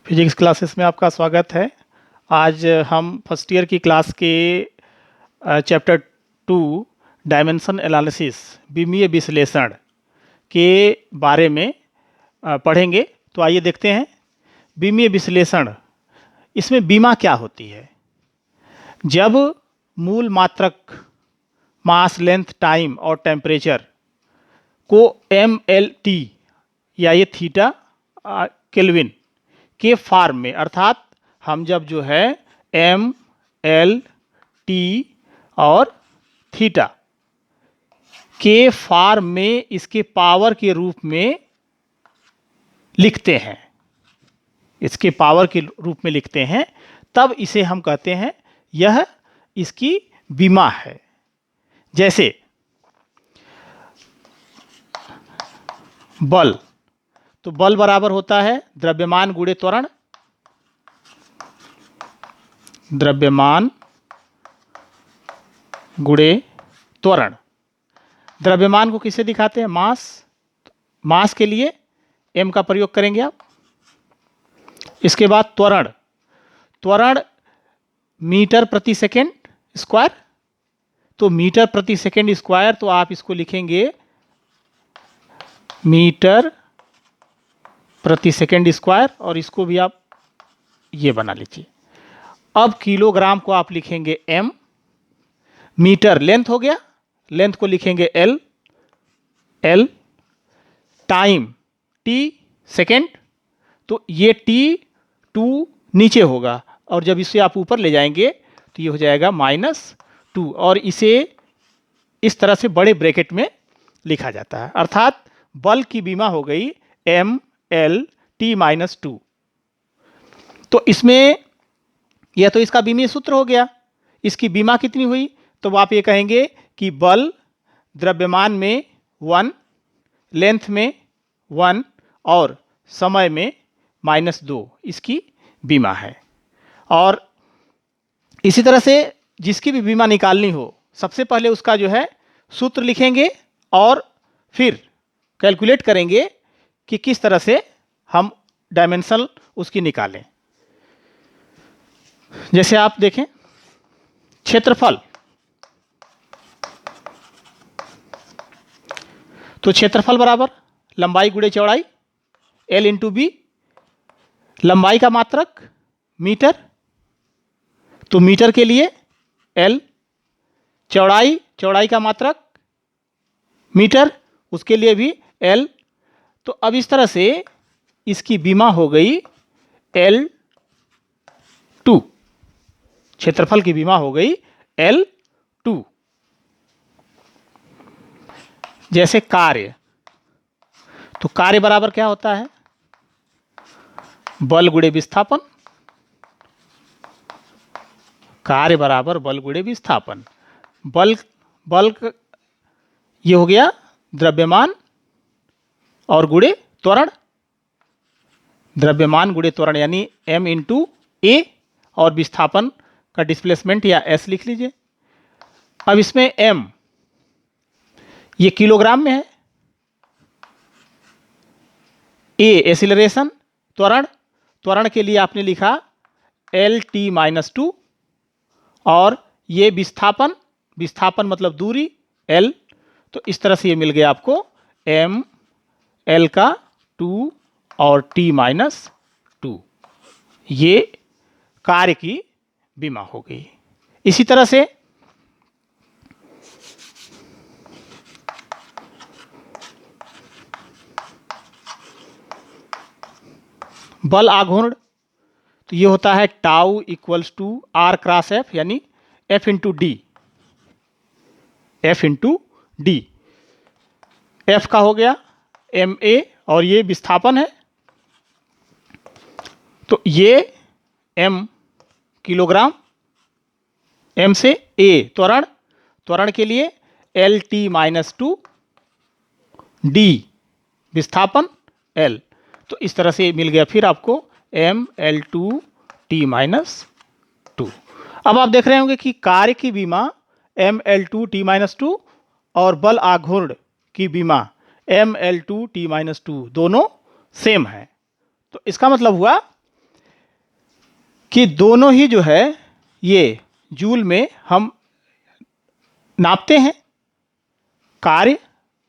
Physics classes में आपका स्वागत है। आज हम फर्स्ट ईयर की क्लास के चैप्टर 2 डायमेंशन एनालिसिस विमीय विश्लेषण के बारे में पढ़ेंगे। तो आइए देखते हैं विमीय विश्लेषण। इसमें बीमा क्या होती है? जब मूल मात्रक मास, लेंथ, टाइम और टेम्परेचर को MLT या ये थीटा केल्विन के फॉर्म में, अर्थात हम जब जो है M, L, T और थीटा के फॉर्म में इसके पावर के रूप में लिखते हैं, इसके पावर के रूप में लिखते हैं, तब इसे हम कहते हैं यह इसकी बीमा है। जैसे बल, तो बल बराबर होता है द्रव्यमान गुणे त्वरण। द्रव्यमान गुणे त्वरण। द्रव्यमान को किससे दिखाते हैं? मास। मास के लिए m का प्रयोग करेंगे आप। इसके बाद त्वरण। त्वरण मीटर प्रति सेकेंड स्क्वायर। तो मीटर प्रति सेकेंड स्क्वायर, तो आप इसको लिखेंगे मीटर प्रति सेकेंड स्क्वायर, और इसको भी आप ये बना लीजिए। अब किलोग्राम को आप लिखेंगे m। मीटर लेंथ हो गया, लेंथ को लिखेंगे l। टाइम t सेकेंड, तो ये t2 नीचे होगा, और जब इसे आप ऊपर ले जाएंगे तो ये हो जाएगा -2, और इसे इस तरह से बड़े ब्रैकेट में लिखा जाता है। अर्थात बल की बीमा हो गई MLT-2। तो इसमें यह तो इसका बीमीय सूत्र हो गया। इसकी बीमा कितनी हुई? तो आप ये कहेंगे कि बल द्रव्यमान में 1, लेंथ में 1 और समय में -2 इसकी बीमा है। और इसी तरह से जिसकी भी बीमा निकालनी हो, सबसे पहले उसका जो है सूत्र लिखेंगे और फिर कैलकुलेट करेंगे कि किस तरह से हम डायमेंशन उसकी निकालें। जैसे आप देखें, क्षेत्रफल, तो क्षेत्रफल बराबर लंबाई गुणे चौड़ाई, L इंटू बी। लंबाई का मात्रक मीटर, तो मीटर के लिए L। चौड़ाई, चौड़ाई का मात्रक मीटर, उसके लिए भी L। तो अब इस तरह से इसकी बीमा हो गई L2। क्षेत्रफल की बीमा हो गई L2। जैसे कार्य, तो कार्य बराबर क्या होता है? बल गुणे विस्थापन। कार्य बराबर बल गुणे विस्थापन। बल ये हो गया द्रव्यमान और गुणे त्वरण। द्रव्यमान गुणे त्वरण यानी m इंटू ए, और विस्थापन का डिस्प्लेसमेंट या s लिख लीजिए। अब इसमें m ये किलोग्राम में है, a एक्सीलरेशन, त्वरण, त्वरण के लिए आपने लिखा LT-2, और ये विस्थापन, विस्थापन मतलब दूरी L। तो इस तरह से ये मिल गया आपको m, L का 2 और T-2। ये कार्य की बीमा हो गई। इसी तरह से बल आघूर्ण, तो ये होता है tau equals to R cross F, यानी F into D. F into D, F का हो गया MA, और ये विस्थापन है, तो ये M किलोग्राम, M से A त्वरण, त्वरण के लिए LT-2, D विस्थापन L। तो इस तरह से मिल गया फिर आपको ML2T-2। अब आप देख रहे होंगे कि कार्य की बीमा ML2T-2 और बल आघूर्ण की बीमा ML2T-2 दोनों सेम है। तो इसका मतलब हुआ कि दोनों ही जो है ये जूल में हम नापते हैं कार्य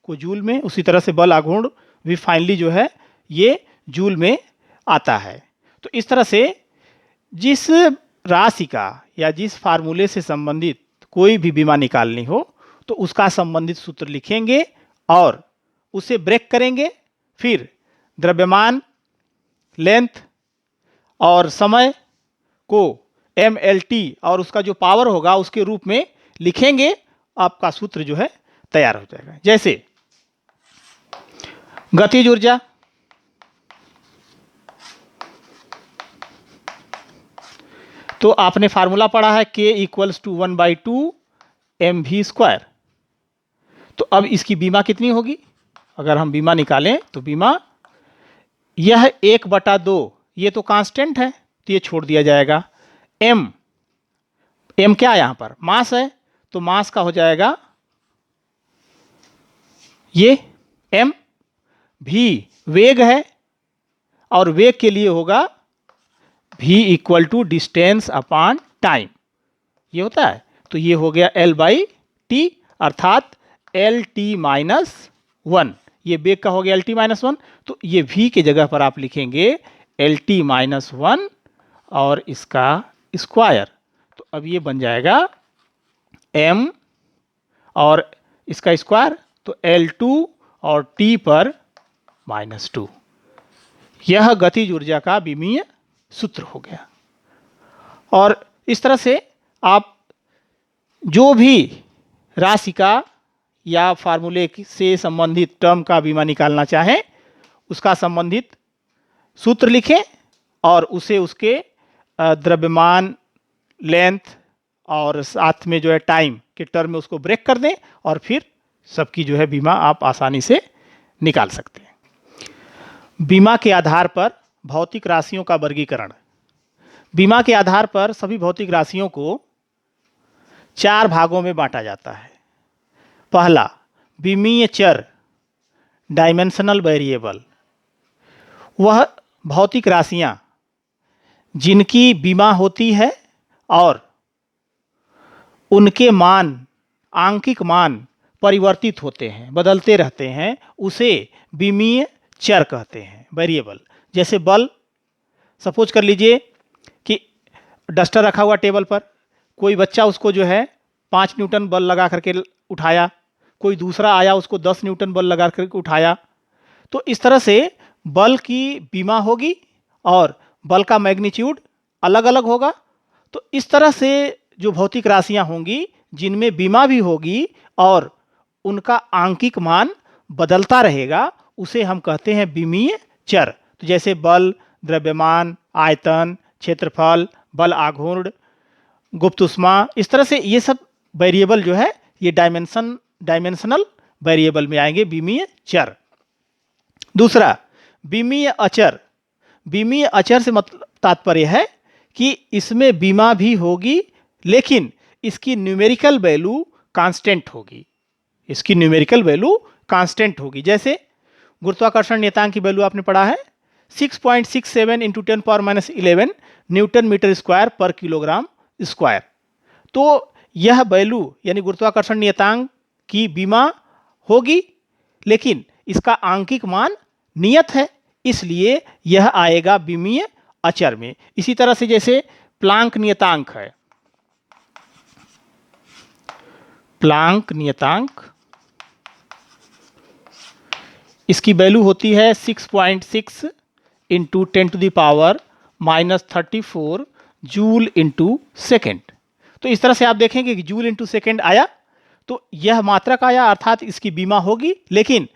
को जूल में, उसी तरह से बल आघूर्ण भी फाइनली जो है ये जूल में आता है। तो इस तरह से जिस राशि का या जिस फार्मूले से संबंधित कोई भी बीमा निकालनी हो तो उसका संबंधित सूत्र लिखेंगे और उसे ब्रेक करेंगे, फिर द्रव्यमान, लेंथ और समय को MLT और उसका जो पावर होगा उसके रूप में लिखेंगे, आपका सूत्र जो है तैयार हो जाएगा। जैसे गतिज ऊर्जा, तो आपने फार्मूला पढ़ा है K = 1/2 mv²। तो अब इसकी बीमा कितनी होगी? अगर हम बीमा निकालें तो बीमा यह 1/2, ये तो कांस्टेंट है तो ये छोड़ दिया जाएगा। m क्या है यहां पर? मास है, तो मास का हो जाएगा ये m। v वेग है और वेग के लिए होगा v = डिस्टेंस अपॉन टाइम, ये होता है। तो ये हो गया L/T अर्थात LT-1, ये वेग का हो गया LT-1। तो ये v के जगह पर आप लिखेंगे LT-1 और इसका स्क्वायर। तो अब ये बन जाएगा m और इसका स्क्वायर, तो L2 और T पर -2। यह गतिज ऊर्जा का विमीय सूत्र हो गया। और इस तरह से आप जो भी राशि का या फार्मूले से संबंधित टर्म का बीमा निकालना चाहें उसका संबंधित सूत्र लिखें और उसे उसके द्रव्यमान, लेंथ और साथ में जो है टाइम के टर्म में उसको ब्रेक कर दें और फिर सबकी जो है बीमा आप आसानी से निकाल सकते हैं। बीमा के आधार पर भौतिक राशियों का वर्गीकरण। बीमा के आधार पर सभी भौतिक राशियों को 4 भागों में बांटा जाता है। पहला, बीमीय चर डायमेंशनल वेरिएबल, वह भौतिक राशियां जिनकी बीमा होती है और उनके मान, आंकिक मान परिवर्तित होते हैं, बदलते रहते हैं, उसे बीमीय चर कहते हैं, वेरिएबल। जैसे बल, सपोज कर लीजिए कि डस्टर रखा हुआ टेबल पर, कोई बच्चा उसको जो है 5 न्यूटन बल लगा करके उठाया, कोई दूसरा आया उसको 10 न्यूटन बल लगा करके उठाया। तो इस तरह से बल की बीमा होगी और बल का मैग्नीट्यूड अलग अलग होगा। तो इस तरह से जो भौतिक राशियां होंगी जिनमें बीमा भी होगी और उनका आंकिक मान बदलता रहेगा, उसे हम कहते हैं बीमीय चर। तो जैसे बल, द्रव्यमान, आयतन, क्षेत्रफल, बल आघूर्ण, गुप्त ऊष्मा, इस तरह से ये सब वेरिएबल जो है ये डायमेंशनल वेरिएबल में आएंगे, बीमीय चर। दूसरा, बीमीय अचर। बीमीय अचर से मतलब तात्पर्य है कि इसमें बीमा भी होगी लेकिन इसकी न्यूमेरिकल वैल्यू कांस्टेंट होगी, इसकी न्यूमेरिकल वैल्यू कांस्टेंट होगी। जैसे गुरुत्वाकर्षण नियतांक की वैल्यू आपने पढ़ा है 6.67 × 10⁻11 न्यूटन मीटर स्क्वायर पर किलोग्राम स्क्वायर। तो यह वैल्यू यानी गुरुत्वाकर्षण नियतांक की बीमा होगी लेकिन इसका आंकिक मान नियत है, इसलिए यह आएगा बीमीय अचर में। इसी तरह से जैसे प्लांक नियतांक है, प्लांक नियतांक, इसकी वैल्यू होती है 6.6 × 10⁻⁻34 जूल × सेकेंड। तो इस तरह से आप देखेंगे कि जूल × सेकेंड आया तो यह मात्रक आया अर्थात इसकी बीमा होगी, लेकिन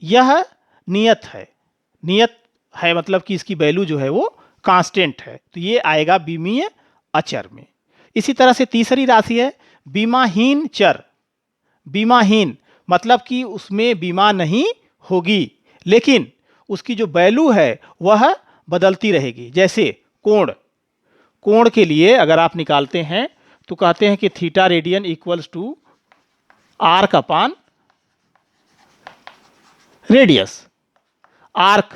यह नियत है, नियत है मतलब कि इसकी वैल्यू जो है वो कांस्टेंट है, तो ये आएगा बीमीय अचर में। इसी तरह से तीसरी राशि है बीमाहीन चर। बीमाहीन मतलब कि उसमें बीमा नहीं होगी लेकिन उसकी जो वैल्यू है वह बदलती रहेगी। जैसे कोण, कोण के लिए अगर आप निकालते हैं तो कहते हैं कि थीटा रेडियन = आर्क अपान रेडियस। आर्क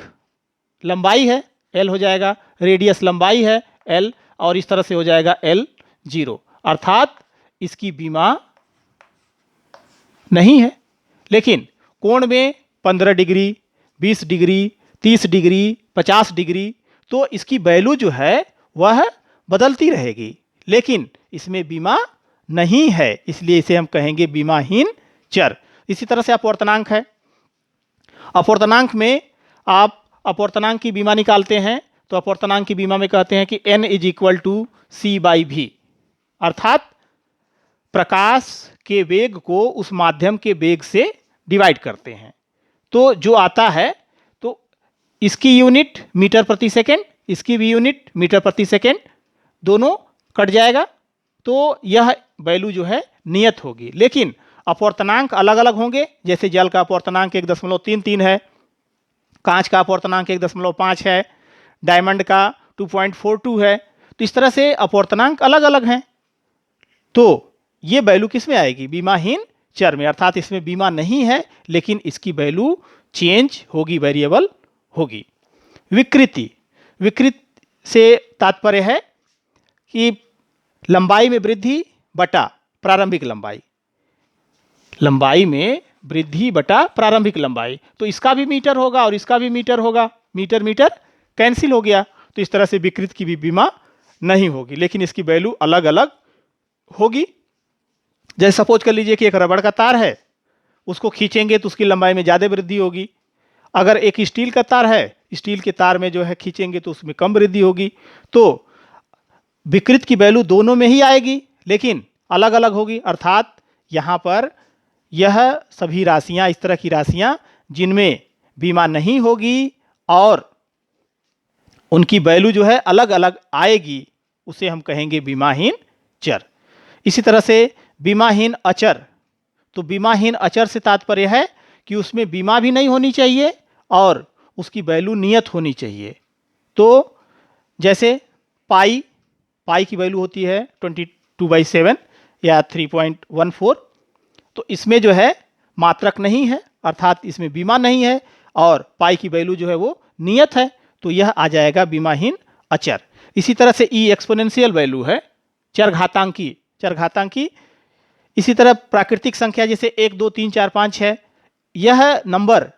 लंबाई है, L हो जाएगा, रेडियस लंबाई है L और इस तरह से हो जाएगा L0, अर्थात इसकी बीमा नहीं है। लेकिन कोण में 15 डिग्री, 20 डिग्री, 30 डिग्री, 50 डिग्री, तो इसकी वैल्यू जो है वह बदलती रहेगी, लेकिन इसमें बीमा नहीं है, इसलिए इसे हम कहेंगे बीमाहीन चर। इसी तरह से अपवर्तनांक है। अपवर्तनांक में आप अपवर्तनांक की बीमा निकालते हैं तो अपवर्तनांक की बीमा में कहते हैं कि n is equal to c/v, अर्थात प्रकाश के वेग को उस माध्यम के वेग से डिवाइड करते हैं। तो जो आता है तो इसकी यूनिट मीटर प्रति सेकेंड, इसकी भी यूनिट मीटर प्रति सेकेंड, दोनों कट जाएगा, तो यह वैल्यू जो है नियत होगी। लेकिन अपवर्तनांक अलग अलग होंगे, जैसे जल का अपवर्तनांक 1.33 है, कांच का अपवर्तनांक 1.5 है, डायमंड का 2.42 है। तो इस तरह से अपवर्तनांक अलग अलग हैं। तो ये वैल्यू किस में आएगी? बीमाहीन चर में, अर्थात इसमें बीमा नहीं है लेकिन इसकी वैल्यू चेंज होगी, वेरिएबल होगी। विकृति, विकृति से तात्पर्य है कि लंबाई में वृद्धि बटा प्रारंभिक लंबाई, लंबाई में वृद्धि बटा प्रारंभिक लंबाई। तो इसका भी मीटर होगा और इसका भी मीटर होगा, मीटर मीटर कैंसिल हो गया। तो इस तरह से विकृत की भी बीमा नहीं होगी, लेकिन इसकी वैल्यू अलग अलग होगी। जैसे सपोज कर लीजिए कि एक रबड़ का तार है, उसको खींचेंगे तो उसकी लंबाई में ज़्यादा वृद्धि होगी। अगर एक स्टील का तार है, स्टील के तार में जो है खींचेंगे तो उसमें कम वृद्धि होगी। तो विकृत की वैल्यू दोनों में ही आएगी लेकिन अलग अलग होगी, अर्थात यहाँ पर यह सभी राशियाँ, इस तरह की राशियाँ जिनमें बीमा नहीं होगी और उनकी वैल्यू जो है अलग अलग आएगी, उसे हम कहेंगे बीमाहीन चर। इसी तरह से बीमाहीन अचर, तो बीमाहीन अचर से तात्पर्य है कि उसमें बीमा भी नहीं होनी चाहिए और उसकी वैल्यू नियत होनी चाहिए। तो जैसे पाई, पाई की वैल्यू होती है 22/7 या 3.14, तो इसमें जो है मात्रक नहीं है, अर्थात इसमें बीमा नहीं है और पाई की वैल्यू जो है वो नियत है, तो यह आ जाएगा बीमाहीन अचर। इसी तरह से ई एक्सपोनेंशियल वैल्यू है, चरघातांकी, चरघातांकी। इसी तरह प्राकृतिक संख्या जैसे 1 2 3 4 5 है, यह नंबर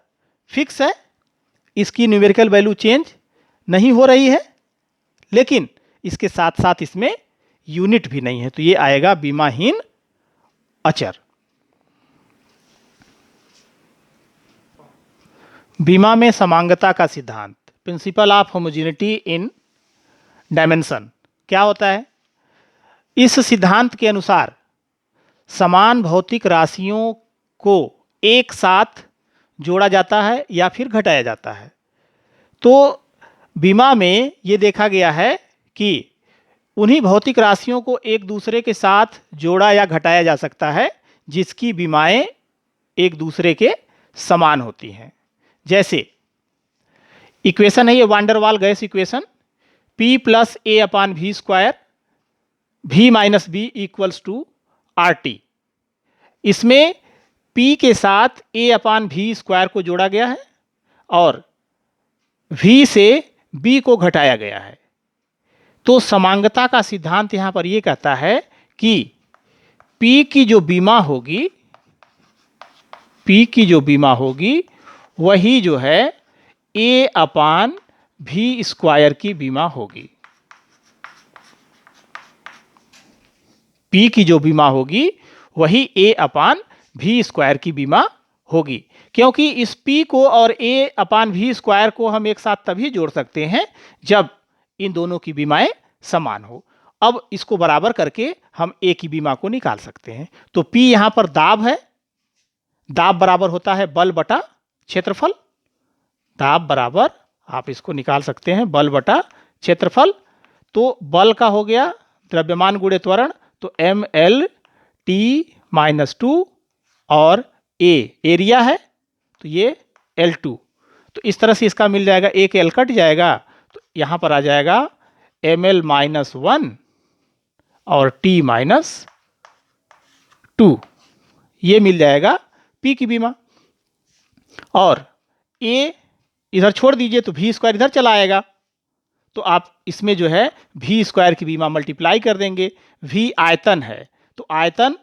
फिक्स है, इसकी न्यूमेरिकल वैल्यू चेंज नहीं हो रही है, लेकिन इसके साथ साथ इसमें यूनिट भी नहीं है, तो ये आएगा बीमाहीन अचर। बीमा में समांगता का सिद्धांत, principal of homogeneity in dimension, क्या होता है? इस सिद्धांत के अनुसार समान भौतिक राशियों को एक साथ जोड़ा जाता है या फिर घटाया जाता है। तो बीमा में ये देखा गया है कि उन्हीं भौतिक राशियों को एक दूसरे के साथ जोड़ा या घटाया जा सकता है जिसकी बीमाएं एक दूसरे के समान होती हैं। जैसे इक्वेशन है ये van der Waals gas equation, P + A/v², V - B = RT। इसमें P के साथ A/v² को जोड़ा गया है और V से B को घटाया गया है। तो समांगता का सिद्धांत यहां पर यह कहता है कि P की जो बीमा होगी, P की जो बीमा होगी वही जो है A/v² की बीमा होगी। P की जो बीमा होगी वही A/v² की बीमा होगी, क्योंकि इस P को और A/v² को हम एक साथ तभी जोड़ सकते हैं जब इन दोनों की बीमाएं समान हो। अब इसको बराबर करके हम A की बीमा को निकाल सकते हैं। तो P यहां पर दाब है, दाब बराबर होता है बल बटा क्षेत्रफल, दाब बराबर आप इसको निकाल सकते हैं बल बटा क्षेत्रफल। तो बल का हो गया द्रव्यमान गुणे त्वरण, तो mL/T-2 और A एरिया है तो ये L2। तो इस तरह से इसका मिल जाएगा, एक L कट जाएगा तो यहां पर आ जाएगा mL-1 और T-2, ये मिल जाएगा P की बीमा। और A इधर छोड़ दीजिए तो v² इधर चला आएगा, तो आप इसमें जो है v स्क्वायर की बीमा मल्टीप्लाई कर देंगे। v आयतन है, तो आयतन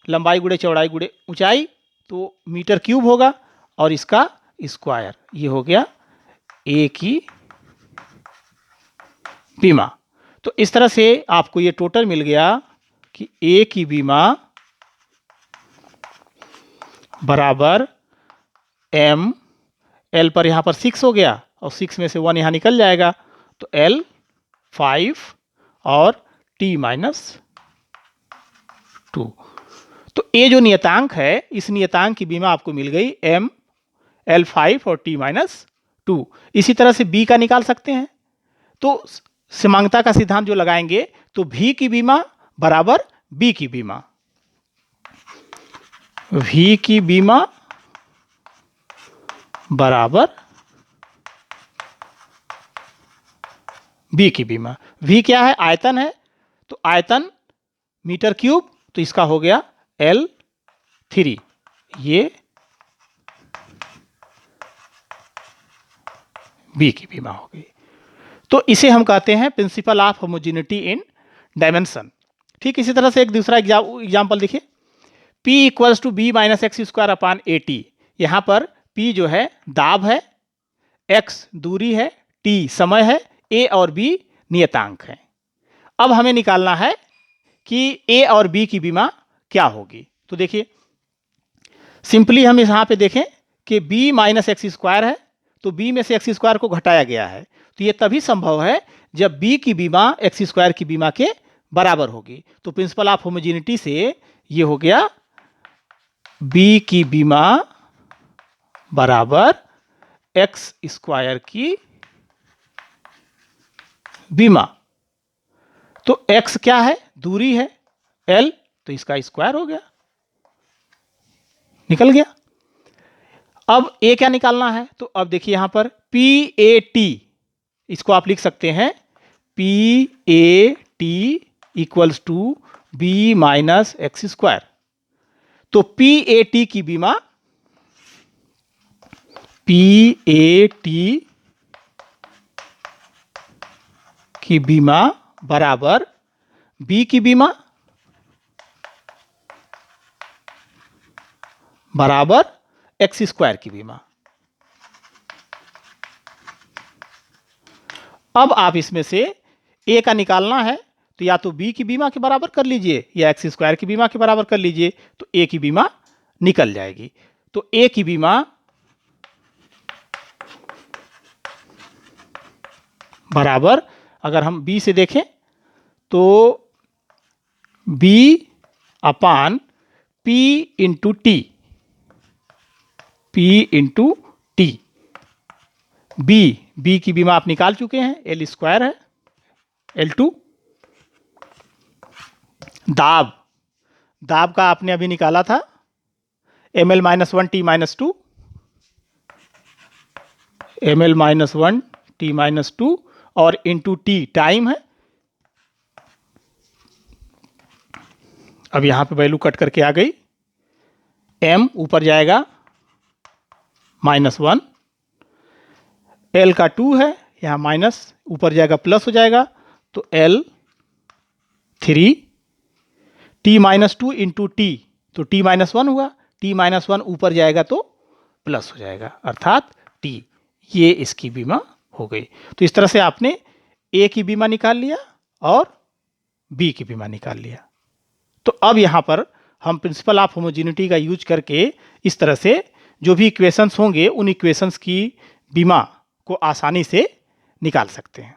लंबाई गुणे चौड़ाई गुणे ऊंचाई, तो मीटर क्यूब होगा, और इसका स्क्वायर, ये हो गया a की बीमा। तो इस तरह से आपको ये टोटल मिल गया कि a की बीमा बराबर m, l पर यहाँ पर 6 हो गया, और 6 में से 1 यहाँ निकल जाएगा, तो l 5 और t माइनस 2। तो ये जो नियतांक है, इस नियतांक की बीमा आपको मिल गई m, l 5 और t माइनस 2। इसी तरह से b का निकाल सकते हैं। तो समांगता का सिद्धांत जो लगाएंगे, तो v की बीमा बराबर b की बीमा, v की बीमा बराबर b की बीमा। v क्या है? आयतन है, तो आयतन मीटर क्यूब, तो इसका हो गया L3, ये b की बीमा हो गई। तो इसे हम कहते हैं principle of homogeneity in dimension. ठीक इसी तरह से एक दूसरा एग्जाम्पल देखिए, P equals to B minus X square upon A T. यहाँ पर P जो है दाब है, x दूरी है, t समय है, a और b नियतांक है। अब हमें निकालना है कि a और b की बीमा क्या होगी। तो देखिए सिंपली हम यहाँ पे देखें कि b माइनस एक्स स्क्वायर है, तो b में से एक्स स्क्वायर को घटाया गया है, तो ये तभी संभव है जब b की बीमा एक्स स्क्वायर की बीमा के बराबर होगी। तो प्रिंसिपल ऑफ होमोजेनिटी से ये हो गया b की बीमा बराबर एक्स स्क्वायर की बीमा। तो x क्या है? दूरी है, l, तो इसका स्क्वायर हो गया, निकल गया। अब a क्या निकालना है? तो अब देखिए यहां पर PAT, इसको आप लिख सकते हैं PAT equals to b minus X square. तो PAT की बीमा, PAT की बीमा बराबर b की बीमा बराबर एक्स स्क्वायर की बीमा। अब आप इसमें से a का निकालना है, तो या तो b की बीमा के बराबर कर लीजिए या एक्स स्क्वायर की बीमा के बराबर कर लीजिए, तो a की बीमा निकल जाएगी। तो a की बीमा बराबर, अगर हम b से देखें तो b अपान p into T, p into T. b की बीमा आप निकाल चुके हैं, l स्क्वायर है, L2। दाब का आपने अभी निकाला था ml minus 1 t minus 2, ml minus 1 t minus 2, और इंटू t टाइम है। अब यहां पे वैल्यू कट करके आ गई, m ऊपर जाएगा -1, l का 2 है, यहां माइनस ऊपर जाएगा प्लस हो जाएगा, तो L3, t minus 2 into T, तो t माइनस 1 हुआ, t माइनस 1 ऊपर जाएगा तो प्लस हो जाएगा, अर्थात t, ये इसकी बीमा हो गई। तो इस तरह से आपने a की बीमा निकाल लिया और b की बीमा निकाल लिया। तो अब यहां पर हम प्रिंसिपल ऑफ होमोजेनिटी का यूज करके इस तरह से जो भी इक्वेशंस होंगे, उन इक्वेशंस की बीमा को आसानी से निकाल सकते हैं।